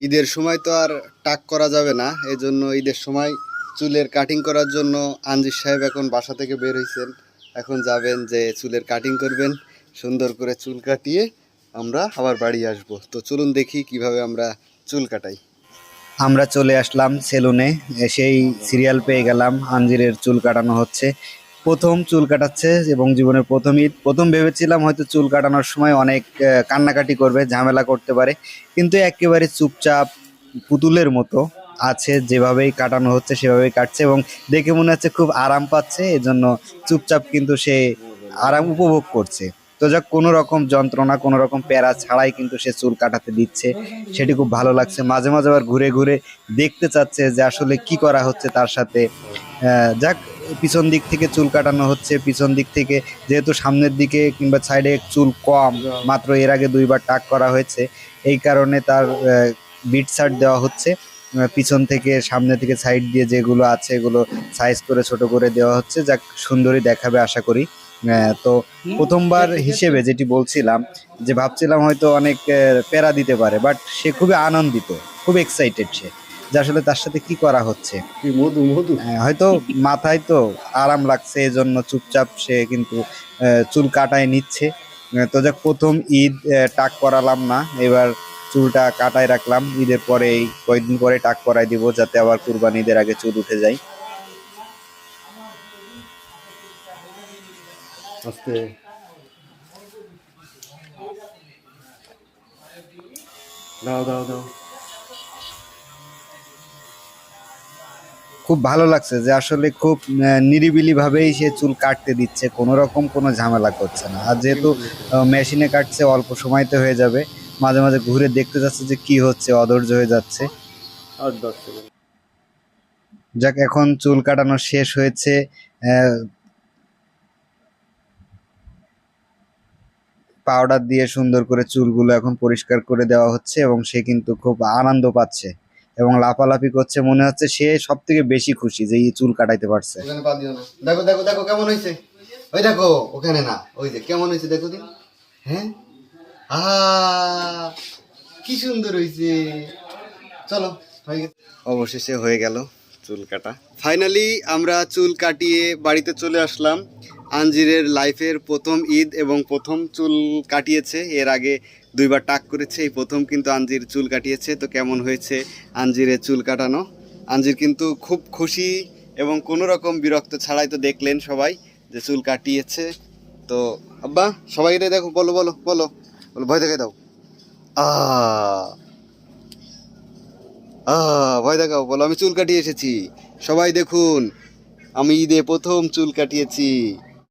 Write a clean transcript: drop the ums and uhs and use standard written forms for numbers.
ঈদের সময় তো আর টাক করা যাবে না, এই জন্য ঈদের সময় চুলের কাটিং করার জন্য আনজির সাহেব এখন বাসা থেকে বের হয়েছেন। এখন যাবেন যে চুলের কাটিং করবেন, সুন্দর করে চুল কাটিয়ে আমরা আবার বাড়ি আসব। তো চলুন দেখি কিভাবে আমরা চুল কাটাই। আমরা চলে আসলাম সেলুনে, সেই সিরিয়াল পেয়ে গেলাম, আঞ্জিরের চুল কাটানো হচ্ছে। প্রথম চুল কাটাচ্ছে এবং জীবনের প্রথম ঈদ। প্রথম ভেবেছিলাম হয়তো চুল কাটানোর সময় অনেক কান্নাকাটি করবে, ঝামেলা করতে পারে, কিন্তু একেবারে চুপচাপ পুতুলের মতো আছে। যেভাবেই কাটানো হচ্ছে সেভাবেই কাটছে এবং দেখে মনে হচ্ছে খুব আরাম পাচ্ছে, এজন্য চুপচাপ কিন্তু সে আরাম উপভোগ করছে। তো যাক, কোনো রকম যন্ত্রণা, কোনো রকম প্যারা ছাড়াই কিন্তু সে চুল কাটাতে দিচ্ছে, সেটি খুব ভালো লাগছে। মাঝে মাঝে আবার ঘুরে ঘুরে দেখতে চাচ্ছে যে আসলে কি করা হচ্ছে তার সাথে। যাক, পিছন দিক থেকে চুল কাটানো হচ্ছে। পিছন দিক থেকে, যেহেতু সামনের দিকে কিংবা সাইডে চুল কম, মাত্র এর আগে 2বার টাক করা হয়েছে, এই কারণে তার বিট শার্ট দেওয়া হচ্ছে। পিছন থেকে সামনে থেকে সাইড দিয়ে যেগুলো আছে এগুলো সাইজ করে ছোট করে দেওয়া হচ্ছে, যাক সুন্দরই দেখাবে আশা করি। তো প্রথমবার হিসেবে যেটি বলছিলাম, যে ভাবছিলাম হয়তো অনেক প্যারা দিতে পারে, বাট সে খুবই আনন্দিত, খুব এক্সাইটেড সে, যে আসলে তার সাথে কি করা হচ্ছে। মধু মধু হয়তো মাথায় তো আরাম লাগছে, এই জন্য চুপচাপ সে কিন্তু চুল কাটায় নিচ্ছে। তো যাক, প্রথম ঈদ, টাক করালাম না, এবার চুলটা কাটায় রাখলাম। ঈদের পরে, কয়েকদিন পরে টাক করাই দিব, যাতে আবার কুরবানি ঈদের আগে চুল উঠে যায়। আস্তে দাও দাও দাও। খুব ভালো লাগছে যে আসলে খুব নিরিবিলি ভাবেই সে চুল কাটতে দিচ্ছে, কোনো রকম কোনো ঝামেলা করছে না। আর যেহেতু মেশিনে কাটছে, অল্প সময়তে হয়ে যাবে। মাঝে মাঝে ঘুরে দেখতে যাচ্ছে যে কি হচ্ছে, অধৈর্য হয়ে যাচ্ছে। আর 10 সেকেন্ড। যাক, এখন চুল কাটানো শেষ হয়েছে। পাউডার দিয়ে সুন্দর করে চুলগুলো এখন পরিষ্কার করে দেওয়া হচ্ছে এবং সে কিন্তু খুব আনন্দ পাচ্ছে এবং লাফালাফি করছে। মনে হচ্ছে সে সব থেকে বেশি খুশি যে এই চুল কাটাইতে পারছে। দেখো দেখো দেখো কেমন হয়েছে, ওই দেখো ওখানে না, ওই যে কেমন হয়েছে দেখো দিন। হ্যাঁ, কি সুন্দর হয়েছে। চলো, হয়ে গেছে, অবশেষে হয়ে গেল চুল কাটা। ফাইনালি আমরা চুল কাটিয়ে বাড়িতে চলে আসলাম। আঞ্জিরের লাইফের প্রথম ঈদ এবং প্রথম চুল কাটিয়েছে। এর আগে 2বার টাক করেছে, এই প্রথম কিন্তু আঞ্জির চুল কাটিয়েছে। তো কেমন হয়েছে আঞ্জিরের চুল কাটানো? আঞ্জির কিন্তু খুব খুশি এবং কোনো রকম বিরক্ত ছাড়াই, তো দেখলেন সবাই যে চুল কাটিয়েছে। তো আব্বা, সবাই এটা দেখো, বলো বলো বলো বলো, ভয় দেখে দাও। আ ভয় দেখাও, বলো আমি চুল কাটিয়ে এসেছি। সবাই দেখুন, আমি ঈদে প্রথম চুল কাটিয়েছি।